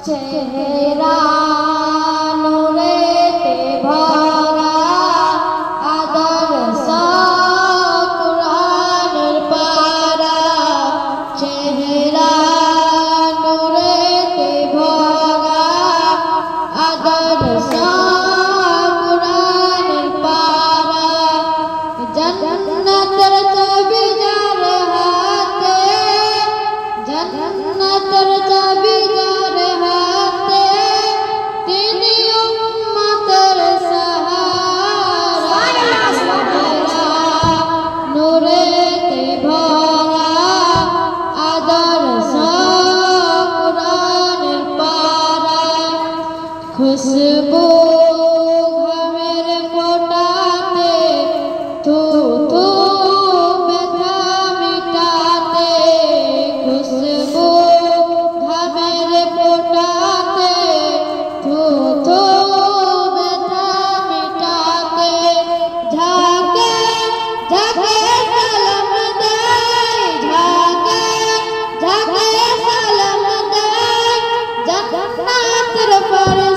चेहरा नूरेते भरा आदर सा कुरानेर पारा चेहरा नूरेते भरा आदर सा कुरानेर पारा जन्नतेर चाबी जार हाथे जन्नतेर चाबी जार हाथे तिनी उम्मतेर सहारा नूरेते भरा आदर सा कुरानेर पारा खुशबू घामेर फोटाते तू तू व्यथा मिटाते खुशबू घामेर फोटाते तू तू व्यथा मिटाते झाके झाके सलाम दे झाके झाके सलाम दे जन्नतेर